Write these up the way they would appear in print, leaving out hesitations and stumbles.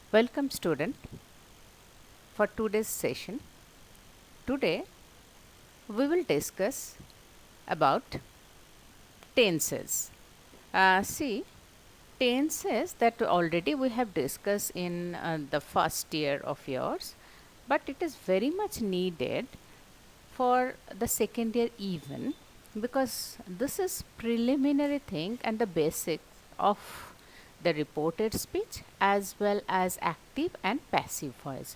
Welcome student for today's session. Today we will discuss about tenses. See, tenses that already we have discussed in the first year of yours, but it is very much needed for the second year even, because this is preliminary thing and the basics of the reported speech as well as active and passive voice.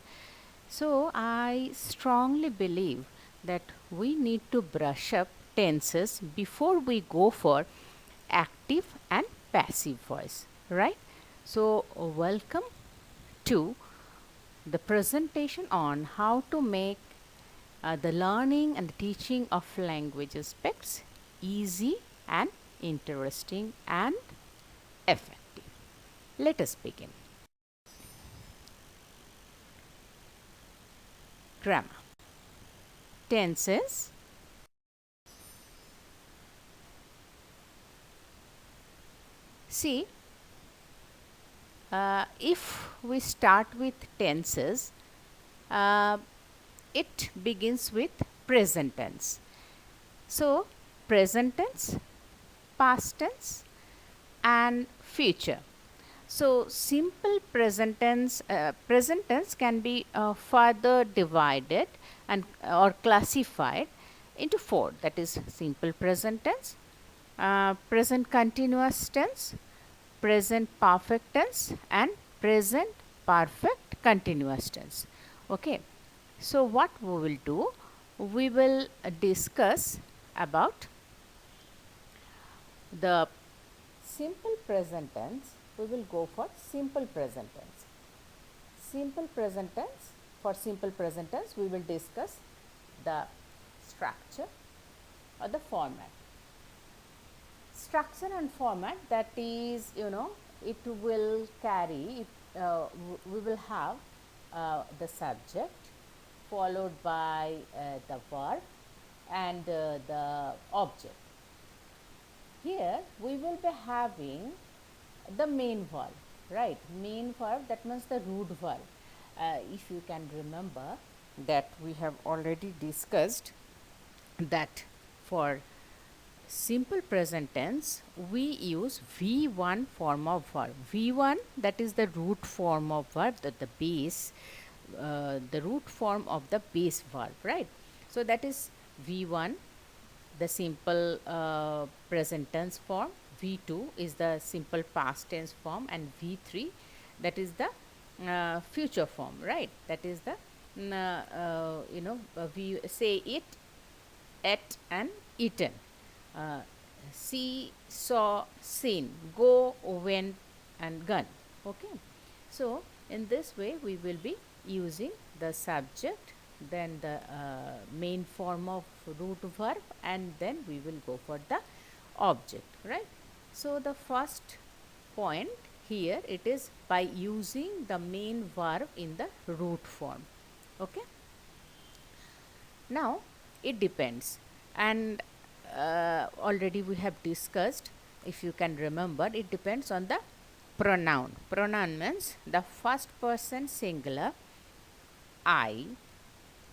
So I strongly believe that we need to brush up tenses before we go for active and passive voice, right? So welcome to the presentation on how to make the learning and the teaching of language aspects easy and interesting and effective. Let us begin. Grammar. Tenses. See, if we start with tenses, uh, it begins with present tense. So, present tense, past tense, and future. So, simple present tense can be further divided and or classified into four. That is simple present tense, present continuous tense, present perfect tense, and present perfect continuous tense. Okay. So, what we will do? We will discuss about the simple present tense. We will go for simple present tense. Simple present tense. For simple present tense, we will discuss the structure or the format. Structure and format, that is, it will carry, we will have the subject followed by the verb and the object. Here we will be having the main verb, right? Main verb, that means the root verb. If you can remember that we have already discussed that for simple present tense we use V1 form of verb. V1, that is the root form of verb, the base, the root form of the base verb, right? So that is V1, the simple present tense form. V2 is the simple past tense form, and V3, that is the future form, right? That is the we say it, ate, and eaten. See, saw, seen, go, went, and gone. Okay. So in this way we will be using the subject, then the main form of root verb, and then we will go for the object, right? So the first point here, it is by using the main verb in the root form. Okay. Now it depends, and already we have discussed, if you can remember, it depends on the pronoun. Pronoun means the first person singular, I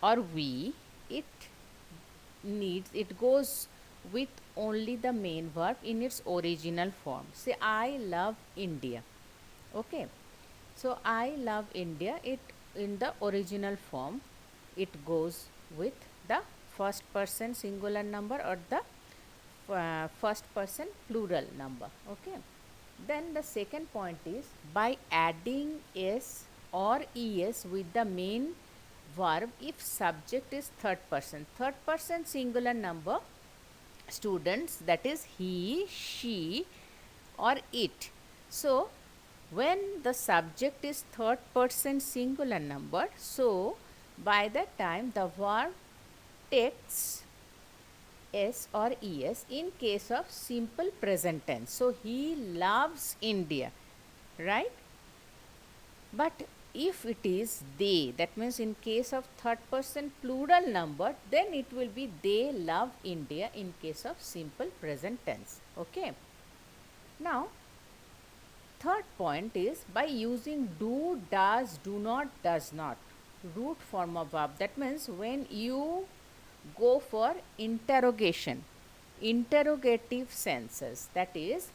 or we. It goes with only the main verb in its original form. Say, I love India. Okay. So I love India, it in the original form, it goes with the first person singular number or the first person plural number. Okay. Then the second point is by adding s or es with the main verb if subject is third person. Third person singular number, students, that is he, she, or it. So when the subject is third person singular number, so by that time the verb takes s or es in case of simple present tense. So he loves India, right? But if it is they, that means in case of third person plural number, then it will be they love India in case of simple present tense. Okay. Now Third point is by using do, does, do not, does not, root form of verb. That means when you go for interrogation, interrogative senses, that is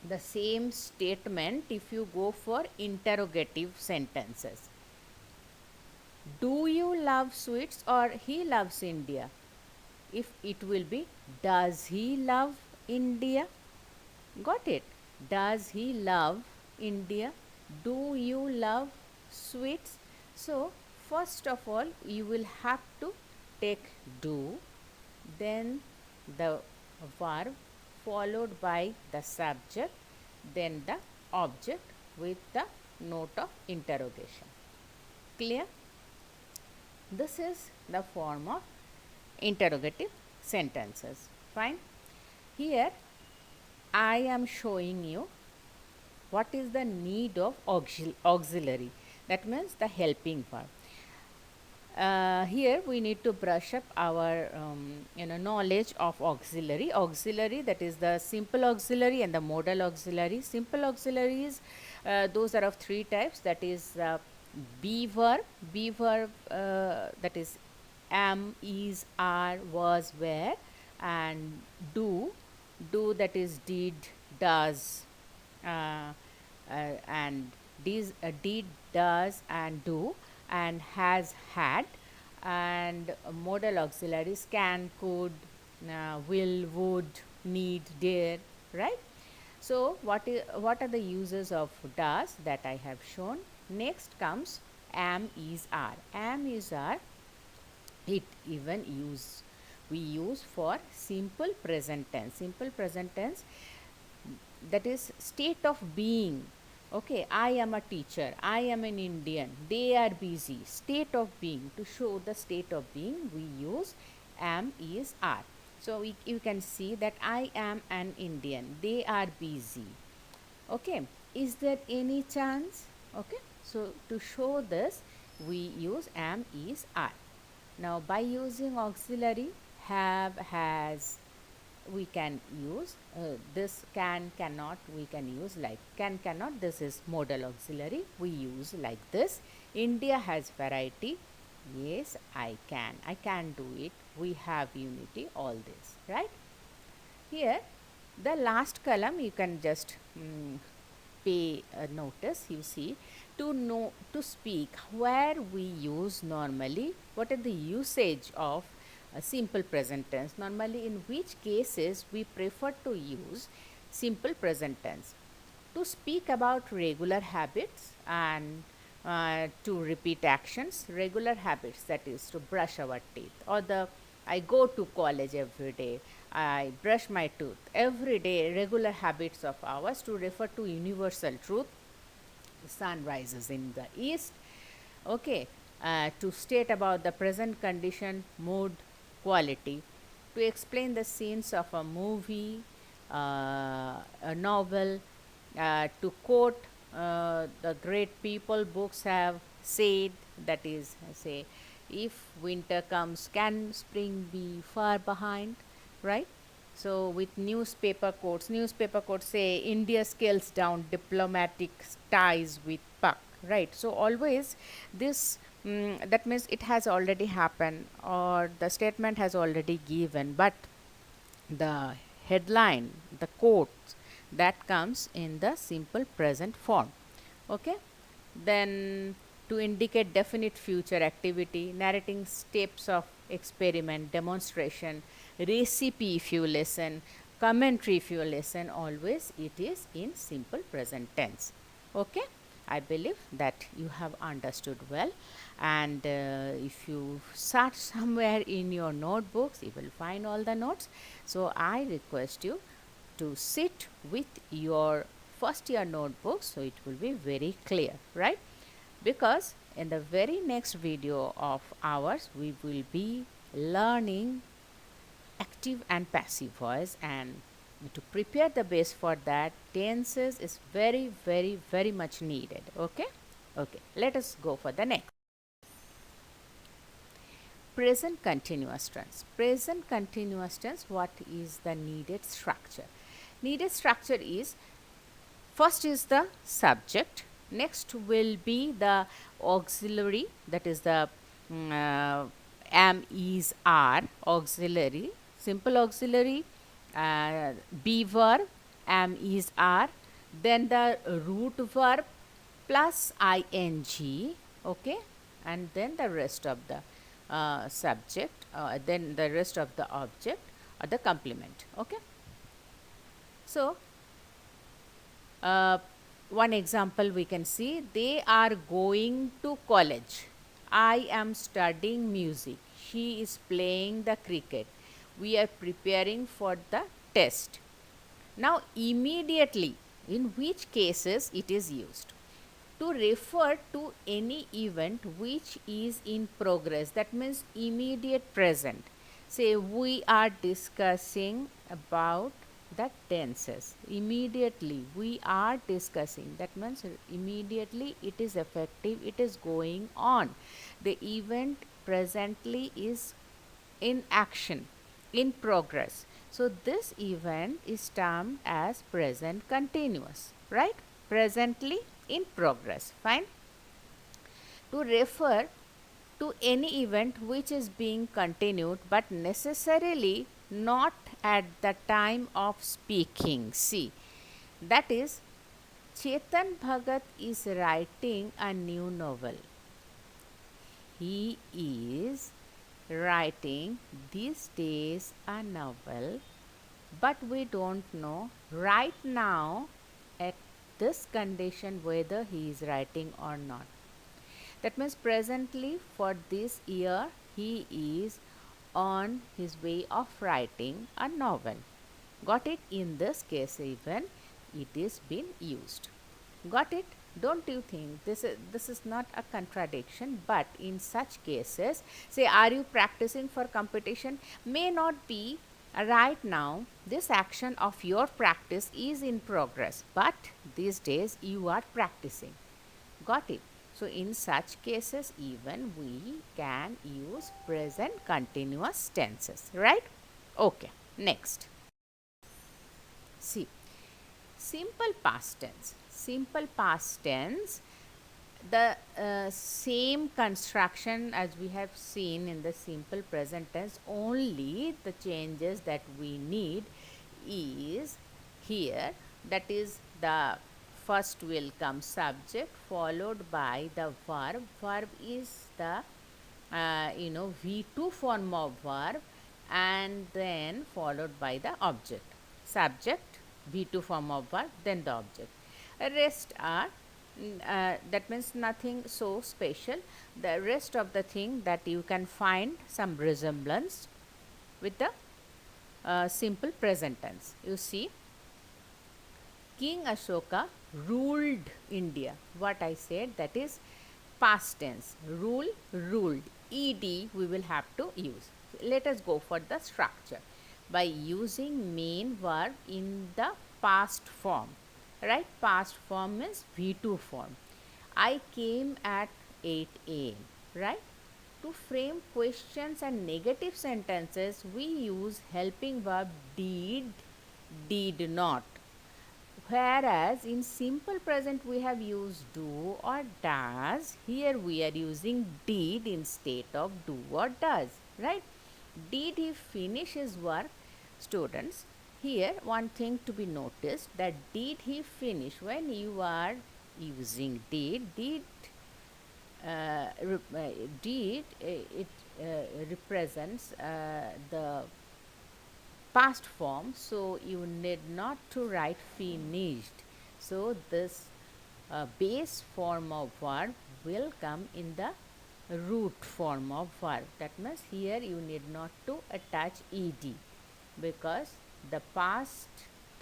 the same statement if you go for interrogative sentences. Do you love sweets or he loves India? If it will be does he love India? Got it? Does he love India? Do you love sweets? So, first of all, you will have to take do, then the verb, followed by the subject, then the object with the note of interrogation. Clear? This is the form of interrogative sentences. Fine. Here I am showing you what is the need of auxiliary. That means the helping verb. Here we need to brush up our knowledge of auxiliary. Auxiliary, that is the simple auxiliary and the modal auxiliary. Simple auxiliaries, those are of three types. That is be verb. Be verb, that is am, is, are, was, were, and do. Do, that is did, does, and these did, does, and do, and has, had, and modal auxiliaries can, could, will, would, need, dare, right? So, what are the uses of does that I have shown? Next comes am, is, are. Am, is, are, it even we use for simple present tense. Simple present tense, that is state of being. Okay, I am a teacher, I am an Indian, they are busy. State of being, to show the state of being, we use am, is, are. So you can see that I am an Indian, they are busy. Okay, is there any chance? Okay, so to show this, we use am, is, are. Now by using auxiliary have, has, we can use this can, cannot, we can use like can, cannot. This is modal auxiliary, we use like this. India has variety. Yes, I can do it. We have unity. All this, right? Here the last column you can just pay notice. You see, to know, to speak, where we use normally, what are the usage of a simple present tense, normally in which cases we prefer to use simple present tense. To speak about regular habits and to repeat actions. Regular habits, that is to brush our teeth, or the I go to college every day, I brush my tooth every day. Regular habits of ours, to refer to universal truth. The sun rises in the east. Okay, to state about the present condition, mood, quality. To explain the scenes of a movie, a novel. To quote the great people books have said, that is, say, if winter comes, can spring be far behind, right? So with newspaper quotes say India scales down diplomatic ties with Pak, right? So always this, that means it has already happened or the statement has already given, but the headline, the quote, that comes in the simple present form. Okay, then to indicate definite future activity, narrating steps of experiment, demonstration, recipe if you listen, commentary if you listen, always it is in simple present tense. Okay, I believe that you have understood well, and if you search somewhere in your notebooks, you will find all the notes. So I request you to sit with your first year notebook, so it will be very clear, right? Because in the very next video of ours, we will be learning active and passive voice, and to prepare the base for that, tenses is very, very, very much needed. Okay, okay, let us go for the next. Present continuous tense. Present continuous tense, what is the needed structure? Needed structure is First is the subject, next will be the auxiliary, that is the am, is, are, auxiliary, simple auxiliary, be verb, am, is, are, then the root verb plus ing, okay, and then the rest of the subject, then the rest of the object or the complement, okay. So uh, one example we can see, they are going to college. I am studying music. She is playing the cricket. We are preparing for the test. Now, immediately, in which cases it is used? To refer to any event which is in progress, that means immediate present. Say we are discussing about the tenses. Immediately we are discussing, that means immediately it is effective, it is going on. The event presently is in action, in progress. So this event is termed as present continuous, right? Presently in progress. Fine. To refer to any event which is being continued but necessarily not at the time of speaking. See, that is, Chetan Bhagat is writing a new novel. He is writing these days a novel, but we don't know right now at this condition whether he is writing or not. That means presently for this year he is on his way of writing a novel. Got it? In this case even it is been used. Got it? Don't you think this is not a contradiction? But in such cases, say, are you practicing for competition? May not be right now. This action of your practice is in progress, but these days you are practicing. Got it? So in such cases even we can use present continuous tenses, right? Okay, next. See, simple past tense. Simple past tense, the same construction as we have seen in the simple present tense, only the changes that we need is here, that is the first will come subject followed by the verb. Verb is the V2 form of verb, and then followed by the object. Subject, V2 form of verb, then the object. Rest are that means nothing so special. The rest of the thing that you can find some resemblance with the simple present tense. You see, King Ashoka ruled India. What I said, that is past tense. Rule, ruled. Ed we will have to use. Let us go for the structure. By using main verb in the past form, right? Past form means V2 form. I came at 8 a.m., right? To frame questions and negative sentences, we use helping verb did not. Whereas in simple present we have used do or does, here we are using did instead of do or does, right? Did he finish his work? Students, here one thing to be noticed, that did he finish, when you are using did it represents the past form, so you need not to write finished. So this base form of verb will come in the root form of verb. That means here you need not to attach ed, because the past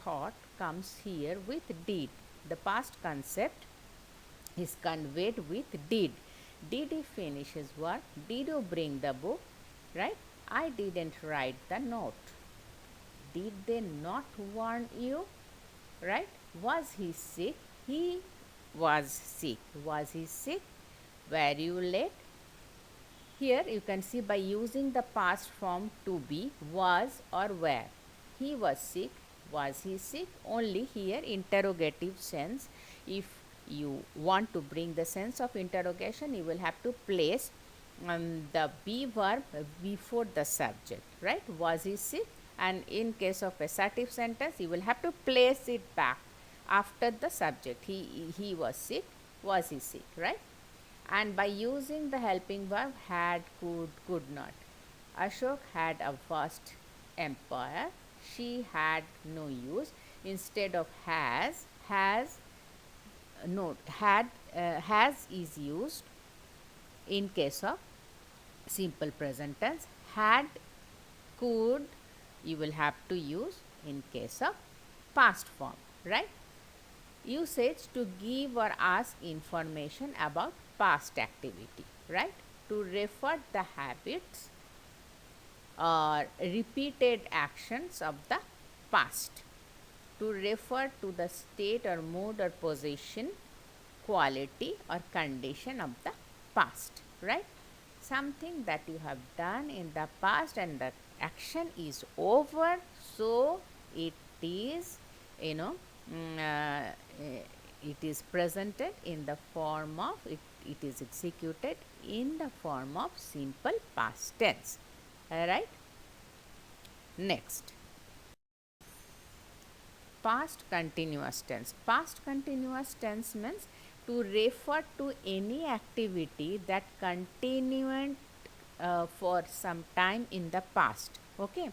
thought comes here with did. The past concept is conveyed with did. Did he finish his work? Did you bring the book? Right? I didn't write the note. Did they not warn you? Right? Was he sick? He was sick. Was he sick? Were you late? Here you can see, by using the past form to be, was or were. He was sick. Was he sick? Only here interrogative sense. If you want to bring the sense of interrogation, you will have to place the be verb before the subject, right? Was he sick? And in case of assertive sentence, you will have to place it back after the subject. He was sick. Was he sick, right? And by using the helping verb had, could not. Ashok had a vast empire. She had no use. Instead of has, no, has is used in case of simple present tense. Had, could, you will have to use in case of past form, right? Usage to give or ask information about past activity, right? To refer the habits or repeated actions of the past. To refer to the state or mood or position, quality or condition of the past, right? Something that you have done in the past and the action is over, so it is, you know, it is presented in the form of, it is executed in the form of simple past tense. Alright. Next, past continuous tense. Past continuous tense means to refer to any activity that continued for some time in the past. Okay.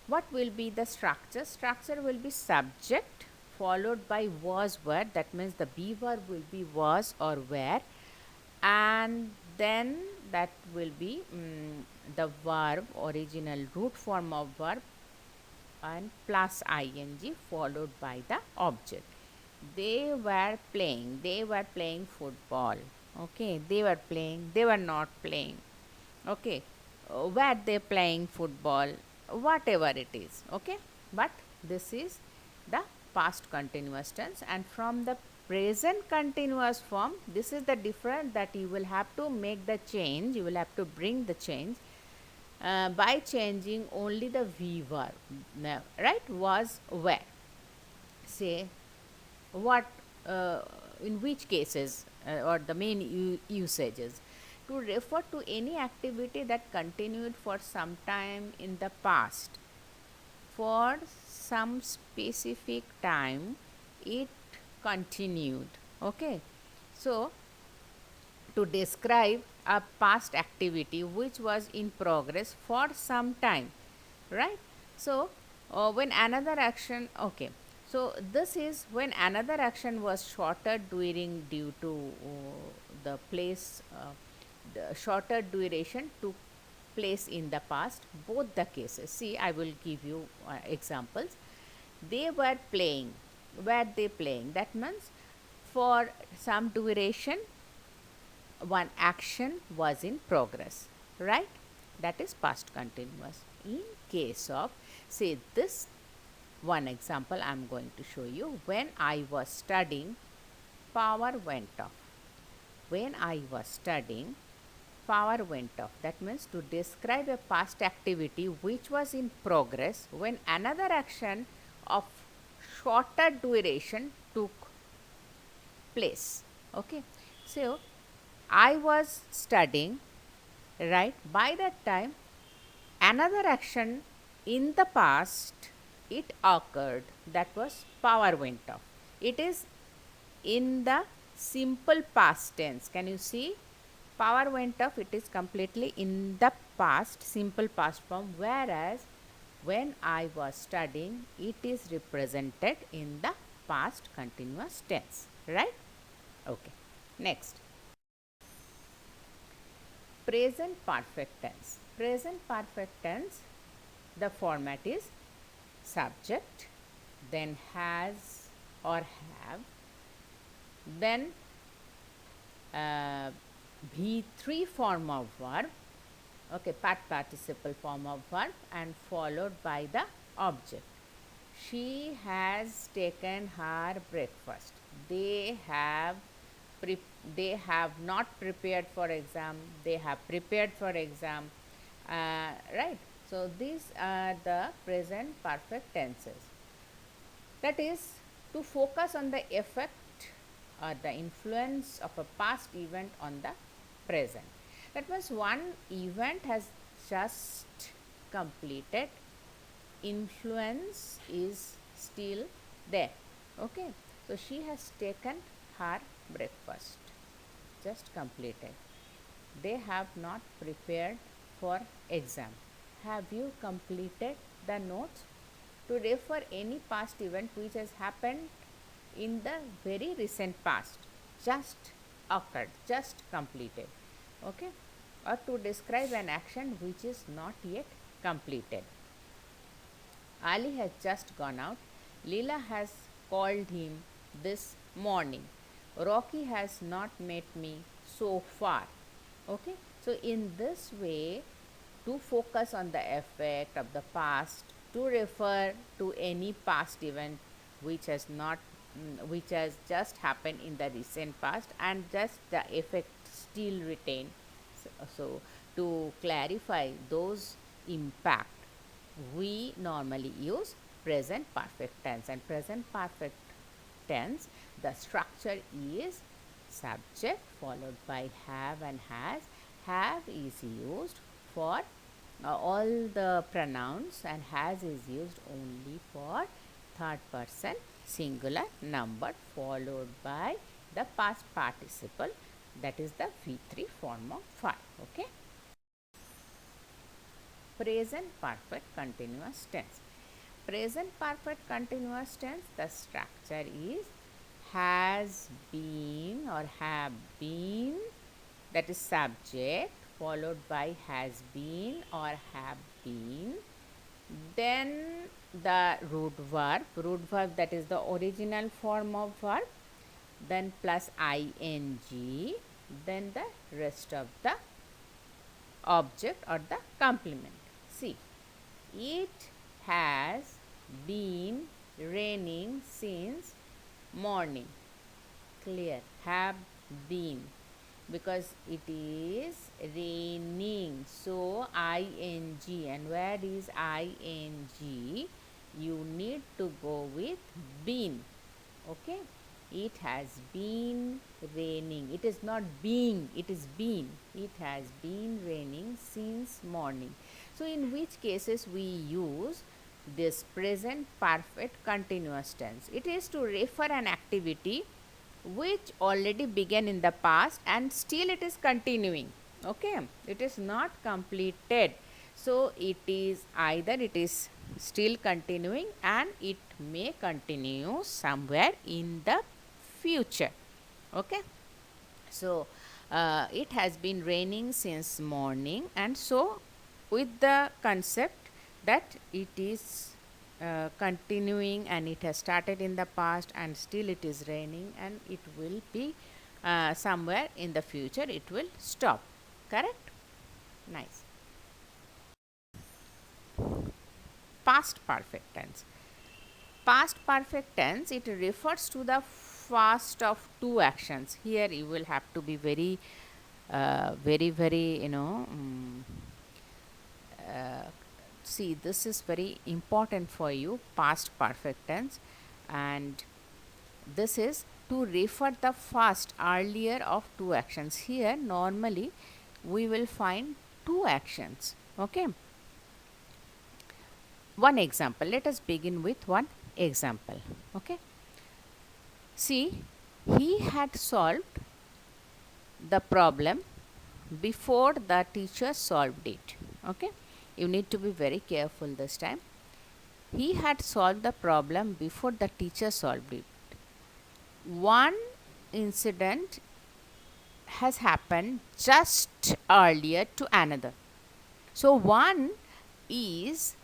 What will be the structure? Structure will be subject followed by was were, that means the be verb will be was or were, and then that will be the verb, original root form of verb, and plus ing followed by the object. They were playing football. Okay, they were playing, they were not playing. Okay, were they playing football, whatever it is. Okay, but this is the past continuous tense, and from the present continuous form, this is the difference that you will have to make the change, you will have to bring the change by changing only the V verb, right? Was, were. Say what, in which cases, or the main usages. To refer to any activity that continued for some time in the past. For some specific time, it continued. Okay. So, to describe a past activity which was in progress for some time, right? So, when another action, okay, so this is when another action was shorter during due to the place, the shorter duration took place in the past, both the cases. See, I will give you examples. They were playing, were they playing, that means for some duration one action was in progress, right? That is past continuous. In case of, say, this one example I am going to show you. When I was studying, power went off. When I was studying, power went off. That means to describe a past activity which was in progress when another action of shorter duration took place. Okay. So, I was studying, right? By that time, another action in the past it occurred, that was power went off. It is in the simple past tense. Can you see? Power went off, it is completely in the past, simple past form, whereas when I was studying, it is represented in the past continuous tense, right? Okay. Next, present perfect tense. Present perfect tense, the format is subject, then has or have, then V3 form of verb, okay, past participle form of verb, and followed by the object. She has taken her breakfast. They have they have not prepared for exam. They have prepared for exam. Right. So these are the present perfect tenses. That is to focus on the effect or the influence of a past event on the present. That means one event has just completed, influence is still there. Okay, so she has taken her breakfast, just completed. They have not prepared for exam. Have you completed the notes? To refer any past event which has happened in the very recent past, just occurred, just completed. Okay, or to describe an action which is not yet completed. Ali has just gone out. Leela has called him this morning. Rocky has not met me so far. Okay, so in this way, to focus on the effect of the past, to refer to any past event which has not which has just happened in the recent past and just the effect still retained. So to clarify those impact, we normally use present perfect tense, and present perfect tense, the structure is subject followed by have and has. Have is used for all the pronouns and has is used only for third person singular number followed by the past participle, that is the V3 form of verb. Okay, present perfect continuous tense. Present perfect continuous tense, the structure is has been or have been, that is subject followed by has been or have been, then the root verb, that is the original form of verb, then plus ing, then the rest of the object or the complement. See, it has been raining since morning. Clear, have been, because it is raining, so ing, and where is ing, you need to go with been. Okay, it has been raining, it is not being, it is been. It has been raining since morning. So in which cases we use this present perfect continuous tense? It is to refer an activity which already began in the past and still it is continuing. Okay, it is not completed, so it is either it is still continuing and it may continue somewhere in the future. Okay, so it has been raining since morning, and so with the concept that it is continuing and it has started in the past and still it is raining and it will be somewhere in the future it will stop. Correct? Nice. Past perfect tense. Past perfect tense, it refers to the first of two actions. Here you will have to be very very see, this is very important for you, past perfect tense, and this is to refer the first earlier of two actions. Here normally we will find two actions. Okay, one example, let us begin with one example. Okay, see, he had solved the problem before the teacher solved it. Okay, you need to be very careful this time. He had solved the problem before the teacher solved it. One incident has happened just earlier to another. So one is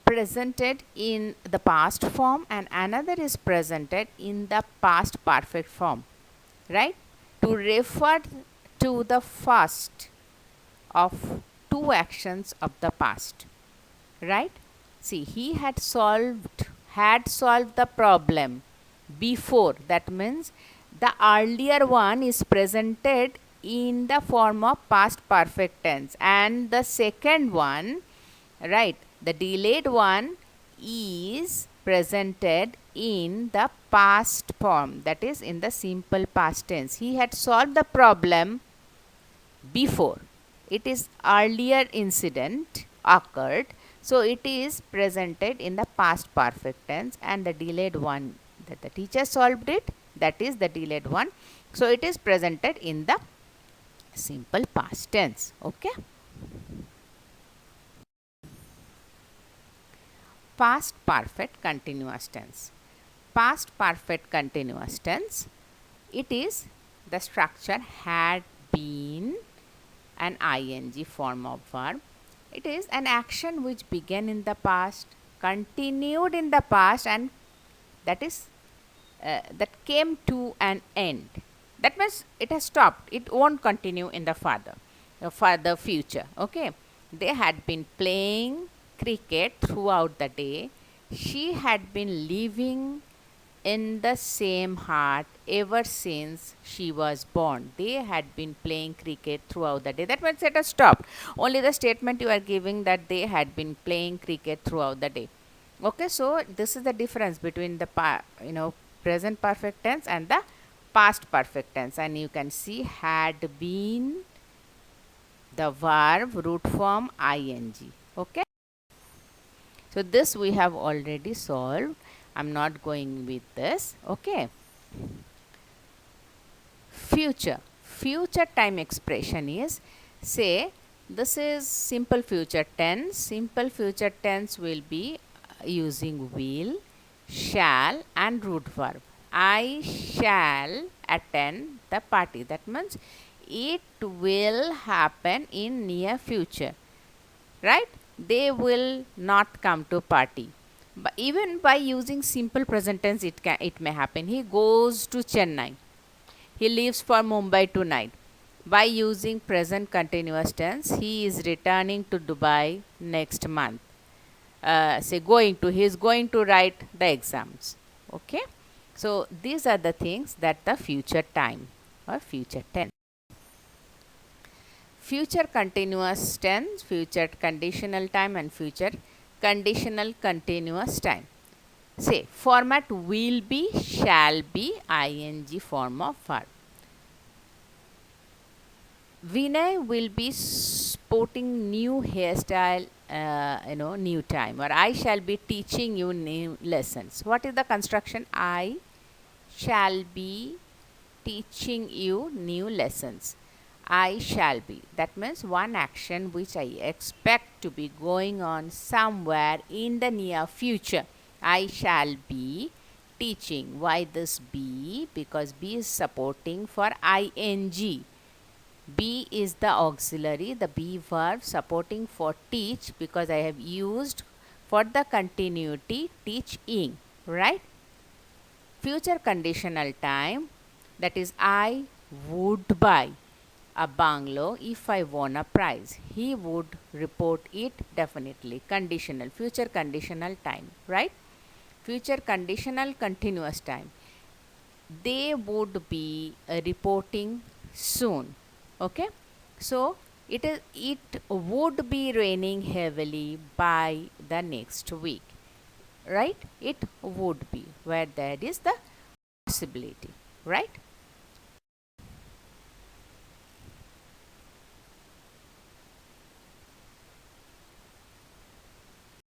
presented in the past form and another is presented in the past perfect form, right? To refer to the first of two actions of the past, right? See, he had solved the problem before, that means the earlier one is presented in the form of past perfect tense, and the second one, right, the delayed one is presented in the past form, that is in the simple past tense. He had solved the problem before. It is earlier incident occurred, so it is presented in the past perfect tense, and the delayed one that the teacher solved it, that is the delayed one, so it is presented in the simple past tense. Okay. Past perfect continuous tense. Past perfect continuous tense, it is the structure had been an ing form of verb. It is an action which began in the past, continued in the past, and that is that came to an end. That means it has stopped. It won't continue in the further future. Okay. They had been playing cricket throughout the day. She had been living in the same heart ever since she was born. They had been playing cricket throughout the day. That means it has stopped. Only the statement you are giving that they had been playing cricket throughout the day. Okay, so this is the difference between the present perfect tense and the past perfect tense. And you can see had been the verb root form ing. Okay. So this we have already solved. I'm not going with this. Okay. Future. Future time expression is, say, this is simple future tense. Simple future tense will be using will, shall, and root verb. I shall attend the party. That means it will happen in near future. Right? They will not come to party. But even by using simple present tense, it may happen. He goes to Chennai. He leaves for Mumbai tonight. By using present continuous tense, he is returning to Dubai next month. He is going to write the exams. Okay. So these are the things that the future time or future tense. Future continuous tense, future conditional time, and future conditional continuous time. Say, format will be, shall be, ing form of verb. Vinay will be sporting new hairstyle, new time, or I shall be teaching you new lessons. What is the construction? I shall be teaching you new lessons. I shall be. That means one action which I expect to be going on somewhere in the near future. I shall be teaching. Why this be? Because be is supporting for ing. Be is the auxiliary, the be verb supporting for teach, because I have used for the continuity teaching. Right? Future conditional time, that is I would buy a bungalow if I won a prize. He would report it definitely. Conditional, future conditional time, right? Future conditional continuous time. They would be reporting soon. Okay. So it would be raining heavily by the next week. Right? It would be, where there is the possibility. Right?